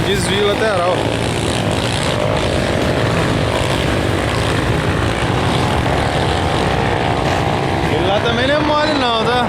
desvio lateral. Ele lá também não é mole não, tá?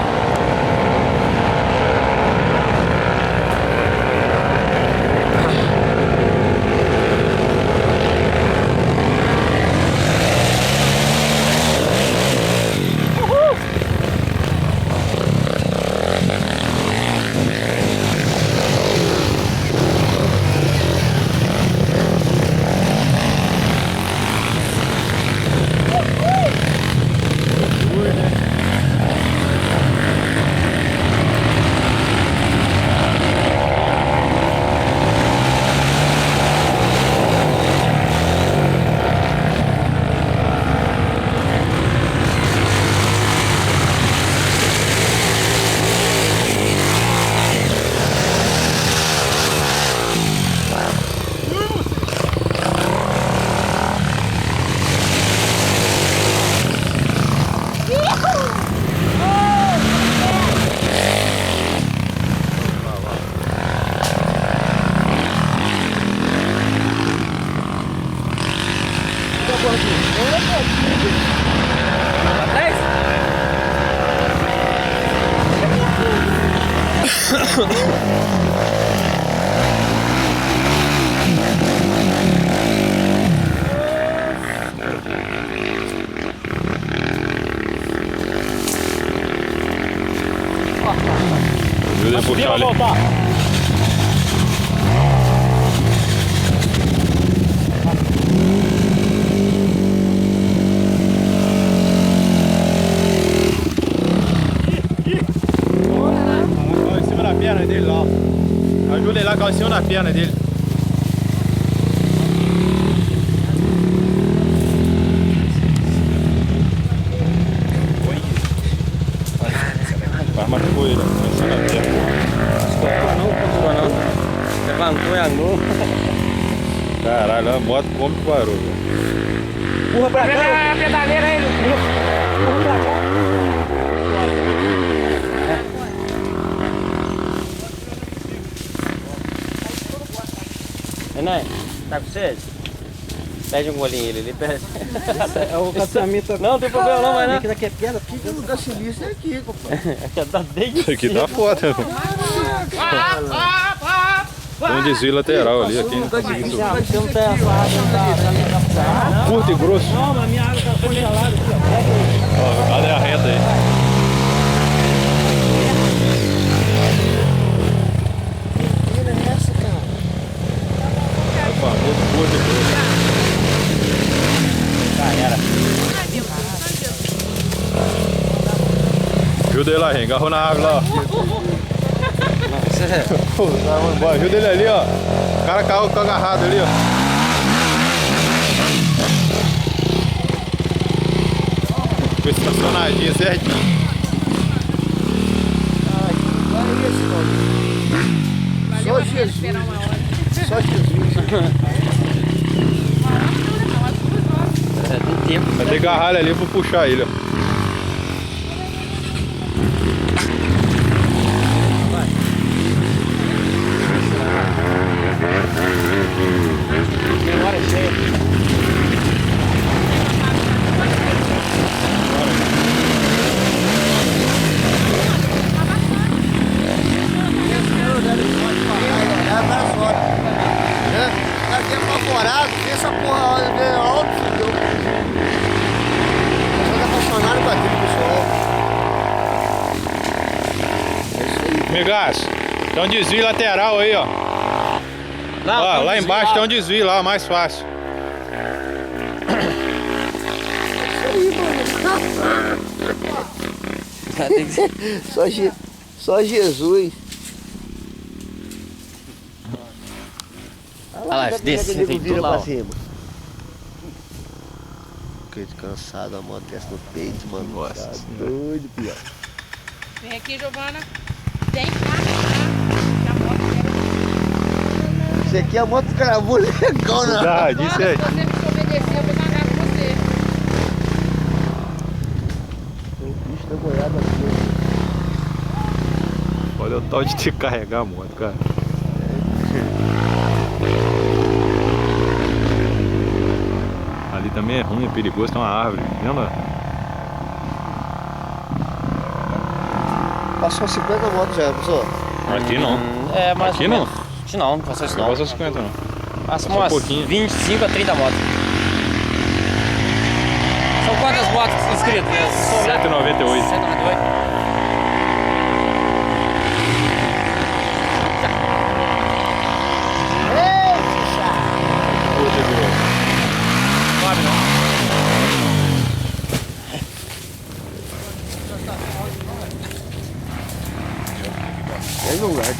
Ajuda a puxar ali. Em cima da perna dele lá. Ajuda ele lá, caiu em cima da perna dele. Vai machucou ele, em cima da perna. Levantou e andou. Caralho, a moto como que parou, velho. Empurra pra cá. É a pedaleira aí. Empurra pra cá. Renan, tá com sede? Pede um golinho ele ali, pede. É o casamento. Não, não tem problema não, vai não. Aqui daqui é pedra, aqui que lugar sinistro é aqui, compadre. Aqui tá desde Isso aqui tá foda. Tem um desvio lateral ali, aqui. Não consegui subir. Você não tem essa água, Curto e grosso. Não, mas minha água tá congelada aqui, ó. Ó, cadê a reta aí? Tira essa, cara. É o famoso curto e grosso. Já era. Ajuda ele lá, Ren. Agarrou na água lá, ó. Ajuda ele ali, ó. O cara caiu agarrado ali, ó. Foi estacionadinho certinho. Só Jesus. Só Jesus. Tem tempo. Vai ter que agarrar ele ali pra puxar ele, ó. Memória cheia. Aqui é apavorado, tem essa porra alto, entendeu? Eu sou apaixonado com aquilo, pessoal. Migas, tem um desvio lateral aí, ó. Não, Ó, lá embaixo tem um desvio lá, mais fácil. Só Jesus. Olha lá, desce, tem tudo lá, ó. Fiquei descansado, a moto desce no peito, mano. Nossa Tá Senhora. doido, pior. Vem aqui, Giovana. Tem carro, tá? A moto quer. Isso aqui é a moto cravou legal, né? Tá, disse aí. Se você me obedecer, eu vou pagar com você. Tem bicho da goiaba aqui. Olha o tal de ter que carregar a moto, cara. Ali também é ruim, é perigoso, tem uma árvore. Vendo? Passou 50 motos já, pessoal. Aqui não. É, mais Aqui ou não? menos. Aqui não passou isso Não não. passou 50 não. Passou Só um umas pouquinho. 25 a 30 motos. São quantas motos inscritas? 198. 198. Sobe não.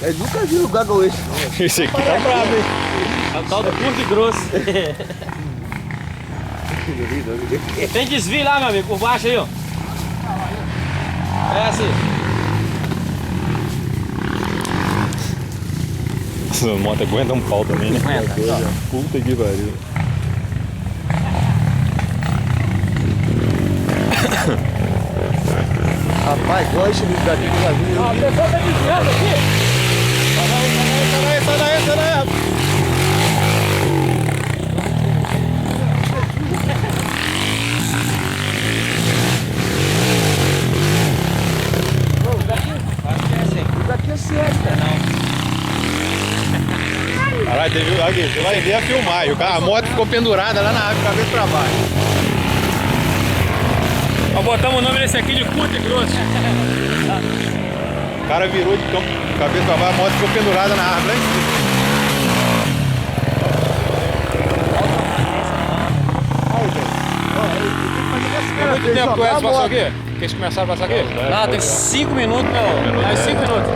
Eu nunca vi lugar igual esse, não. Esse aqui tá brabo, hein? É o tal do curto e grosso. Tem desvio lá, meu amigo, por baixo aí, ó. É assim. Essa moto aguenta um pau também, né? Aguenta. Puta que pariu. Rapaz, igual esse vídeo daqui que eu já vi. Ó, a pessoa tá desviando aqui. Sai daí. Isso daqui é sério, cara. Caralho, teve, aqui, você vai ver a filmagem. A moto ficou pendurada lá na árvore, cabeça pra baixo. Ó, botamos o nome desse aqui de curto e grosso. O cara virou de cabeça pra baixo, a moto ficou pendurada na árvore lá em cima. Tem muito tempo que o Edson passou aqui? Que eles começaram a passar aqui? Não, tem 5 minutos, meu. Mais 5 minutos.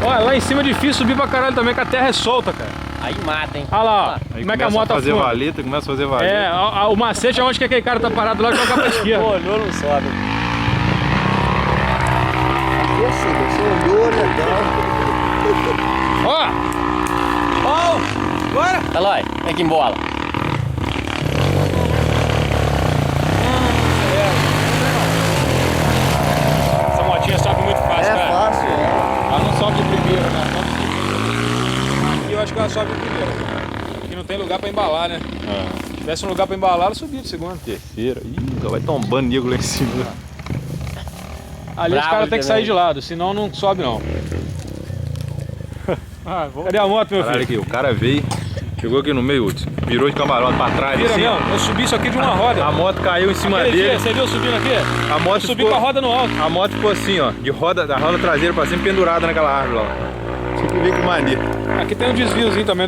Olha, lá em cima é difícil subir pra caralho também, que a terra é solta, cara. Aí mata, hein? Olha lá, ó. Aí Como é que a moto fazer afunda. valeta, começa a fazer valeta. É, o macete é onde que aquele cara tá parado lá e jogar pra esquerda. Olhou, não sobe. E assim, você olhou, legal. Ó! Ó! Bora! Eloy, vem aqui em bola. Essa motinha sobe muito fácil, É cara. fácil, é. Ela não sobe de primeira, né? Aqui eu acho que ela sobe de primeira. Aqui não tem lugar pra embalar, né? Se tivesse um lugar pra embalar, ela subia de segunda. Terceira. Ih, já vai tombando nego lá em cima. Ali os Bravo caras têm que sair também. de lado, senão não sobe não. Cadê a moto, meu Caralho, filho? aqui, o cara veio, chegou aqui no meio, virou de camarote pra trás. Vira assim, mesmo, eu subi isso aqui de uma roda. A moto caiu em cima Aquele dele. dia, você viu eu subindo aqui? A moto Eu subi ficou, com a roda no alto. a moto ficou assim, ó, de roda, da roda traseira pra cima, pendurada naquela árvore lá. Tipo, veio com mania. Aqui tem um desviozinho também.